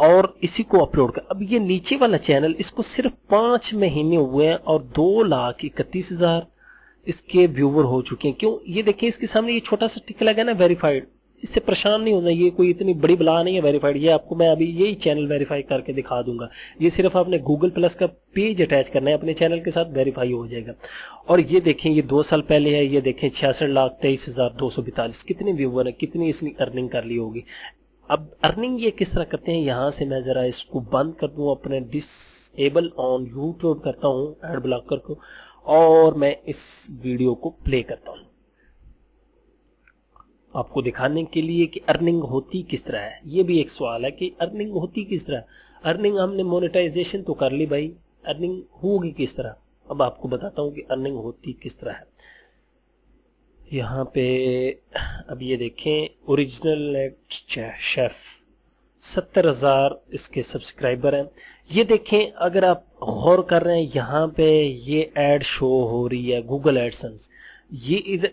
اور اسی کو اپلوڈ کر. اب یہ نیچے والا چینل اس کو صرف 5 مہینے ہوئے ہیں اور 2,31,000 اس کے ویور ہو چکے ہیں. کیوں؟ یہ دیکھیں اس کے سامنے یہ چھوٹا سا ٹک لگا نا ویریفائڈ. اس سے پریشان نہیں ہونا, یہ کوئی اتنی بڑی بلا نہیں ہے ویریفائڈ. یہ آپ کو میں ابھی یہی چینل ویریفائی کر کے دکھا دوں گا. یہ صرف آپ نے گوگل پلس کا پیج اٹیچ کرنا ہے اپنے چینل کے ساتھ, ویریفائی ہو جائے گا. اور یہ دیکھیں یہ 2 سال پہلے ہے. یہ دیکھیں 66,23,242 کتنے ویور ہیں, کتنی اس نے ارننگ کر لی ہوگی. اب ارننگ یہ کس طرح کرتے ہیں, یہاں سے میں ذرا اس کو بند کر دوں, اپنے ڈسیبل آن یوٹیوب کرتا ہوں ایڈ بلاکر کو, اور میں اس ویڈیو کو پلے کرتا ہوں آپ کو دکھانے کے لیے کہ ارننگ ہوتی کس طرح ہے. یہ بھی ایک سوال ہے کہ ارننگ ہوتی کس طرح. ارننگ ہم نے مونیٹائزیشن تو کر لی بھائی, ارننگ ہوگی کس طرح. اب آپ کو بتاتا ہوں کہ ارننگ ہوتی کس طرح ہے. یہاں پہ اب یہ دیکھیں اوریجنل شیف 70,000 اس کے سبسکرائبر ہیں. یہ دیکھیں اگر آپ غور کر رہے ہیں یہاں پہ یہ ایڈ شو ہو رہی ہے گوگل ایڈسنس. یہ ادھر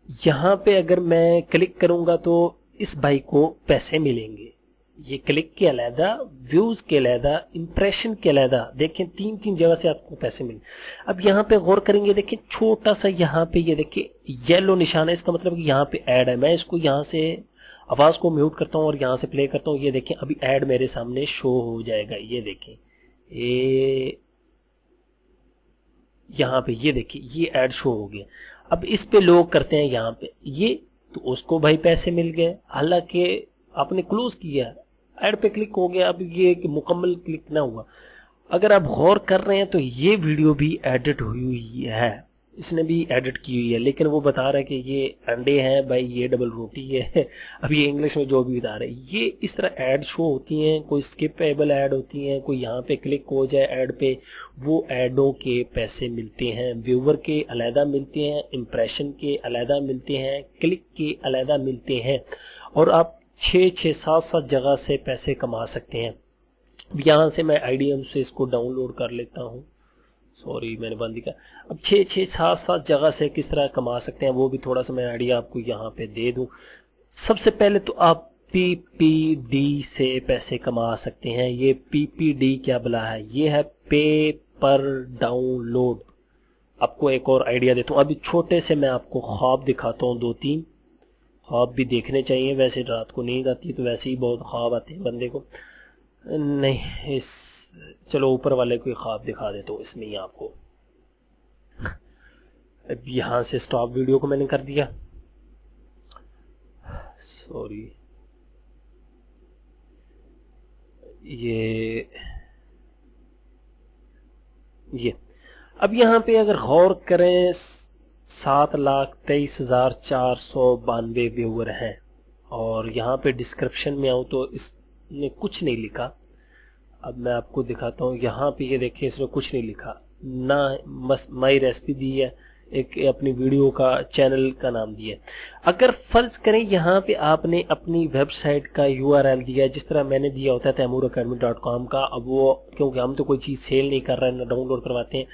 یہاں پہ اگر میں کلک کروں گا تو اس بھائی کو پیسے ملیں گے. یہ کلک کے علیحدہ, ویوز کے علیحدہ, امپریشن کے علیحدہ, دیکھیں 3 جگہ سے آپ کو پیسے ملیں. اب یہاں پہ غور کریں گے, دیکھیں چھوٹا سا یہاں پہ یہ دیکھیں یلو نشان ہے, اس کا مطلب کہ یہاں پہ ایڈ ہے. میں اس کو یہاں سے آواز کو میوٹ کرتا ہوں اور یہاں سے پلے کرتا ہوں. یہ دیکھیں ابھی ایڈ میرے سامنے شو ہو جائے گا. یہ دیکھیں یہاں پہ یہ دیکھیں یہ ایڈ شو ہو گیا. اب اس پہ لوگ کرتے ہیں یہاں پہ یہ, تو اس کو بھائی پیسے مل گئے, حالانکہ آپ نے کلوز کیا, ایڈ پہ کلک ہو گیا. اب یہ کہ مکمل کلک نہ ہوا. اگر آپ غور کر رہے ہیں تو یہ ویڈیو بھی ایڈٹ ہوئی ہوئی ہے, اس نے بھی ایڈٹ کی ہوئی ہے, لیکن وہ بتا رہا ہے کہ یہ انڈے ہیں بھائی, یہ ڈبل روٹی ہے. اب یہ انگلش میں جو بھی بتا رہے ہیں, یہ اس طرح ایڈ شو ہوتی ہیں. کوئی سکپیبل ایڈ ہوتی ہیں, کوئی یہاں پہ کلک ہو جائے ایڈ پہ, وہ ایڈوں کے پیسے ملتے ہیں. ویور کے علیحدہ ملتے ہیں, امپریشن کے علیحدہ ملتے ہیں, کلک کے علیحدہ ملتے ہیں, اور آپ 6-7 جگہ سے پیسے کما سکتے ہیں. یہاں سے میں آئیڈیا سے اس کو ڈاؤن لوڈ کر لیتا ہوں. سوری میں نے بند کیا. اب 6-7 جگہ سے کس طرح کما سکتے ہیں وہ بھی تھوڑا سا میں آئیڈیا آپ کو یہاں پہ دے دوں. سب سے پہلے تو آپ پی پی ڈی سے پیسے کما سکتے ہیں. یہ پی پی ڈی کیا بلا ہے, یہ ہے پے پر ڈاؤن لوڈ. آپ کو ایک اور آئیڈیا دیتا ہوں. ابھی چھوٹے سے میں آپ کو خواب دکھاتا ہوں, 2-3 خواب بھی دیکھنے چاہیے. ویسے رات کو نیند آتی ہے تو ویسے ہی بہت خواب آتے ہیں بندے کو. نہیں چلو اوپر والے کوئی خواب دکھا دیتا ہوں اس میں ہی آپ کو. اب یہاں سے سٹاپ ویڈیو کو میں نے کر دیا, سوری. یہ اب یہاں پہ اگر غور کریں 7,23,492 ویور ہیں, اور یہاں پہ ڈسکرپشن میں آؤں تو اس نے کچھ نہیں لکھا. اب میں آپ کو دکھاتا ہوں. یہاں پہ یہ دیکھیں اس نے کچھ نہیں لکھا, نہ مائی ریسپی دی ہے, ایک اپنی ویڈیو کا چینل کا نام دیا ہے. اگر فرض کریں یہاں پہ آپ نے اپنی ویب سائٹ کا URL دیا, جس طرح میں نے دیا ہوتا ہے TaimurAcademy.com کا. اب وہ کیونکہ ہم تو کوئی چیز سیل نہیں کر رہے ہیں, نہ ڈاؤن لوڈ کرواتے ہیں.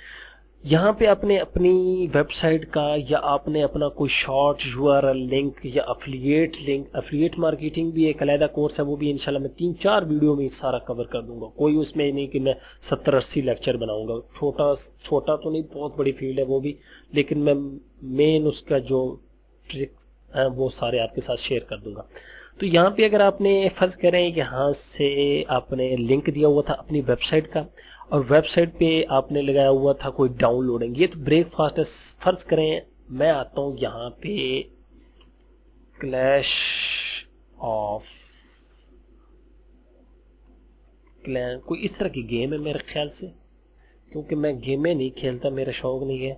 یہاں پہ آپ نے اپنی ویب سائٹ کا, یا آپ نے اپنا کوئی شارٹ URL لنک, یا افیلیٹ لنک. افیلیٹ مارکیٹنگ بھی ایک علیحدہ کورس ہے, وہ بھی انشاءاللہ میں 3-4 ویڈیو میں سارا کور کر دوں گا. کوئی اس میں نہیں کہ میں 70-80 لیکچر بناؤں گا. چھوٹا تو نہیں, بہت بڑی فیلڈ ہے وہ بھی, لیکن میں مین اس کا جو ٹرک ہے وہ سارے آپ کے ساتھ شیئر کر دوں گا. تو یہاں پہ اگر آپ نے فرض کریں یہاں سے آپ نے لنک دیا ہوا تھا اپنی ویب سائٹ کا, اور ویب سائٹ پہ آپ نے لگایا ہوا تھا کوئی ڈاؤن لوڈنگ. یہ تو بریک فاسٹ ہے. فرض کریں میں آتا ہوں یہاں پہ کلیش آف کلین, کوئی اس طرح کی گیم ہے میرے خیال سے, کیونکہ میں گیمیں نہیں کھیلتا, میرا شوق نہیں ہے.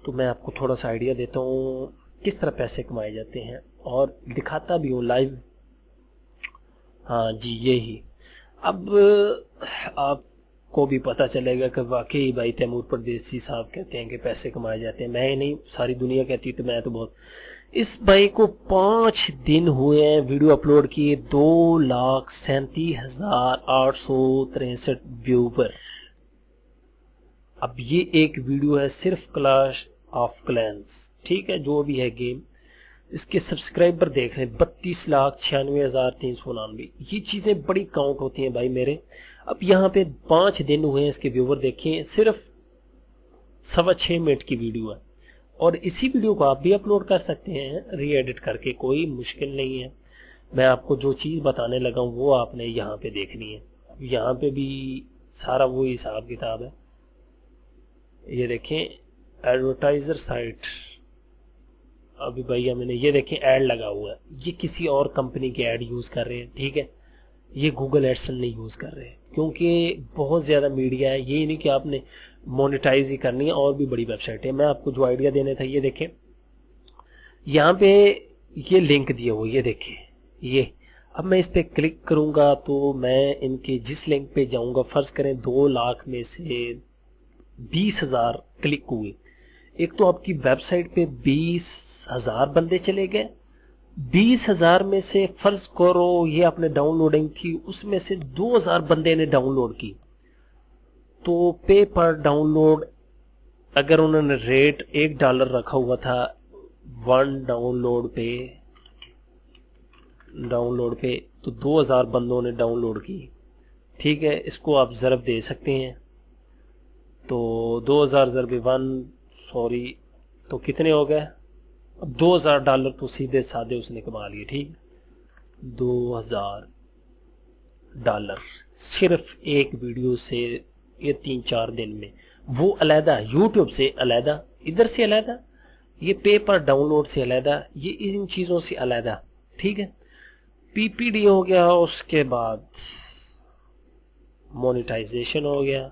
تو میں آپ کو تھوڑا سا آئیڈیا دیتا ہوں کس طرح پیسے کمائے جاتے ہیں, اور دکھاتا بھی ہوں لائیو. ہاں جی یہی. اب آپ کو بھی پتا چلے گا کہ واقعی بھائی تیمور پردیسی صاحب کہتے ہیں کہ پیسے کمائے جاتے ہیں. میں نہیں, ساری دنیا کہتی, تو میں تو بہت. اس بھائی کو 5 دن ہوئے ہیں ویڈیو اپلوڈ کیے, 2,37,863 ویور. اب یہ ایک ویڈیو ہے صرف کلیش آف کلینز, ٹھیک ہے, جو بھی ہے گیم. اس کے سبسکرائبر دیکھ رہے ہیں 32,96,399. یہ چیزیں بڑی کاؤنٹ ہوتی ہیں بھائی میرے. اب یہاں پہ 5 دن ہوئے ہیں اس کے ویور دیکھیں, صرف 6.25 منٹ کی ویڈیو ہے, اور اسی ویڈیو کو آپ بھی اپلوڈ کر سکتے ہیں ری ایڈٹ کر کے, کوئی مشکل نہیں ہے. میں آپ کو جو چیز بتانے لگا ہوں وہ آپ نے یہاں پہ دیکھنی ہے. اب یہاں پہ بھی سارا وہی حساب کتاب ہے. یہ دیکھیں ایڈورٹائزر سائٹ, ابھی بھائی میں نے یہ دیکھیں ایڈ لگا ہوا ہے, یہ کسی اور کمپنی کے ایڈ یوز کر رہے ہیں, ٹھیک ہے, یہ گوگل ایڈسن نہیں یوز کر رہے, کیونکہ بہت زیادہ میڈیا ہے. یہ نہیں کہ آپ نے مونیٹائز ہی کرنی ہے, اور بھی بڑی ویب سائٹ ہے. میں آپ کو جو آئیڈیا دینے تھا, یہ دیکھیں یہاں پہ یہ لنک دیا ہوا, یہ دیکھیں یہ. اب میں اس پہ کلک کروں گا تو میں ان کے جس لنک پہ جاؤں گا, فرض کریں 2 لاکھ میں سے 20,000 کلک ہوئے. ایک تو آپ کی ویب سائٹ پہ 20,000 بندے چلے گئے, 20,000 میں سے فرض کرو یہ آپ نے ڈاؤن لوڈنگ تھی, اس میں سے 2,000 بندے نے ڈاؤن لوڈ کی, تو پے پر ڈاؤن لوڈ اگر انہوں نے ریٹ $1 رکھا ہوا تھا 1 ڈاؤن لوڈ پہ, تو 2,000 بندوں نے ڈاؤن لوڈ کی, ٹھیک ہے. اس کو آپ ضرب دے سکتے ہیں, تو 2,000 ضرب 1 تو کتنے ہو گئے. اب $2,000 تو سیدھے سادے اس نے کما لیے, ٹھیک. $2,000 صرف ایک ویڈیو سے, یہ 3-4 دن میں. وہ علیحدہ یوٹیوب سے علیحدہ, ادھر سے علیحدہ, یہ پے پر ڈاؤن لوڈ سے علیحدہ, یہ ان چیزوں سے علیحدہ, ٹھیک ہے. پی پی ڈی ہو گیا, اس کے بعد مونیٹائزیشن ہو گیا,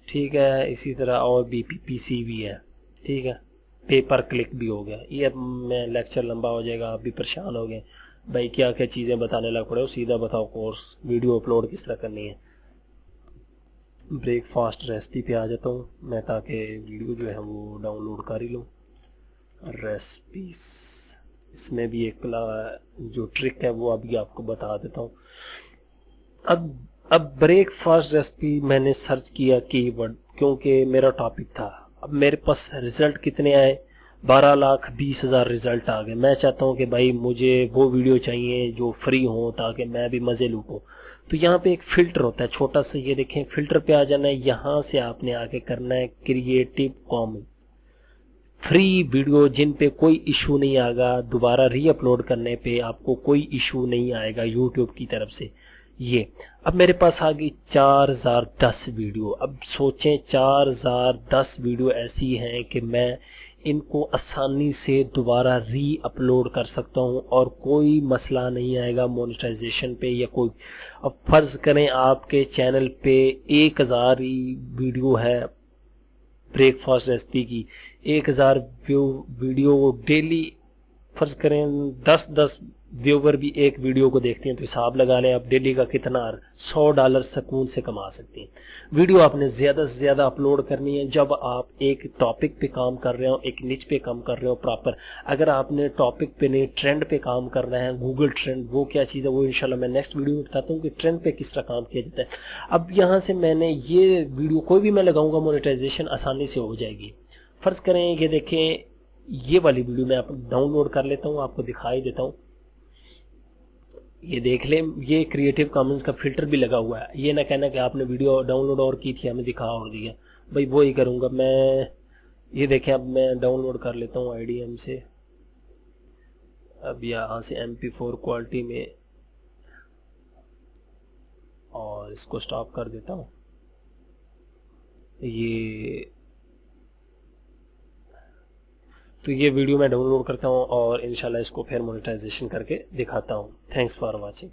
ٹھیک ہے. اسی طرح اور بھی پی پی سی بھی ہے, ٹھیک ہے. پے پر کلک بھی ہو گیا. یہ اب میں لیکچر لمبا ہو جائے گا, آپ بھی پریشان ہو گئے بھائی کیا کیا چیزیں بتانے لگ پڑے ہو. سیدھا بتاؤ کورس ویڈیو اپلوڈ کس طرح کرنی ہے. بریک فاسٹ ریسپی پہ آ جاتا ہوں میں, تاکہ ویڈیو جو ہے وہ ڈاؤن لوڈ کر ہی لوں. ریسپیز, اس میں بھی ایک جو ٹرک ہے وہ ابھی آپ کو بتا دیتا ہوں. اب بریک فاسٹ ریسپی میں نے سرچ کیا کی ورڈ, کیونکہ میرا ٹاپک تھا. اب میرے پاس ریزلٹ کتنے آئے, 12,20,000 ریزلٹ آ گئے. میں چاہتا ہوں کہ بھائی مجھے وہ ویڈیو چاہیے جو فری ہوں, تاکہ میں بھی مزے لوٹوں. تو یہاں پہ ایک فلٹر ہوتا ہے چھوٹا سا, یہ دیکھیں فلٹر پہ آ جانا ہے. یہاں سے آپ نے آگے کرنا ہے کریٹو کامنس, فری ویڈیو جن پہ کوئی ایشو نہیں آئے گا, دوبارہ ری اپلوڈ کرنے پہ آپ کو کوئی ایشو نہیں آئے گا یوٹیوب کی طرف سے. یہ اب میرے پاس آ گئی 4,010 ویڈیو. اب سوچیں 4,010 ویڈیو ایسی ہیں کہ میں ان کو آسانی سے دوبارہ ری اپلوڈ کر سکتا ہوں, اور کوئی مسئلہ نہیں آئے گا مونیٹائزیشن پہ یا کوئی. اب فرض کریں آپ کے چینل پہ 1,000 ویڈیو ہے بریک فاسٹ ریسپی کی, 1,000 ویڈیو ڈیلی, فرض کریں 10 ویور بھی ایک ویڈیو کو دیکھتے ہیں, تو حساب لگا لیں آپ ڈیلی کا کتنا, $100 سکون سے کما سکتے ہیں. ویڈیو آپ نے زیادہ سے زیادہ اپلوڈ کرنی ہے جب آپ ایک ٹاپک پہ کام کر رہے ہو, ایک نچ پہ کام کر رہے ہو پراپر. اگر آپ نے ٹاپک پہ نہیں ٹرینڈ پہ کام کرنا ہے, گوگل ٹرینڈ وہ کیا چیز ہے وہ انشاءاللہ میں نیکسٹ ویڈیو میں بتاتا ہوں کہ ٹرینڈ پہ کس طرح کام کیا جاتا ہے. اب یہاں سے میں نے یہ ویڈیو کوئی بھی میں لگاؤں گا, مونیٹائزیشن آسانی سے ہو جائے گی. فرض کریں یہ دیکھیں یہ والی ویڈیو میں آپ ڈاؤن لوڈ کر لیتا ہوں, آپ کو دکھائی دیتا ہوں. یہ دیکھ لیں, یہ کریٹو کامنس کا فلٹر بھی لگا ہوا ہے. یہ نہ کہنا کہ آپ نے ویڈیو ڈاؤن لوڈ اور کی تھی ہمیں دکھا اور دیا, بھائی وہی کروں گا میں. یہ دیکھیں اب میں ڈاؤن لوڈ کر لیتا ہوں IDM سے. اب یہاں سے MP4 کوالٹی میں, اور اس کو سٹاپ کر دیتا ہوں. تو یہ ویڈیو میں ڈاؤن لوڈ کرتا ہوں اور انشاءاللہ اس کو پھر مونیٹائزیشن کر کے دکھاتا ہوں. Thanks for watching.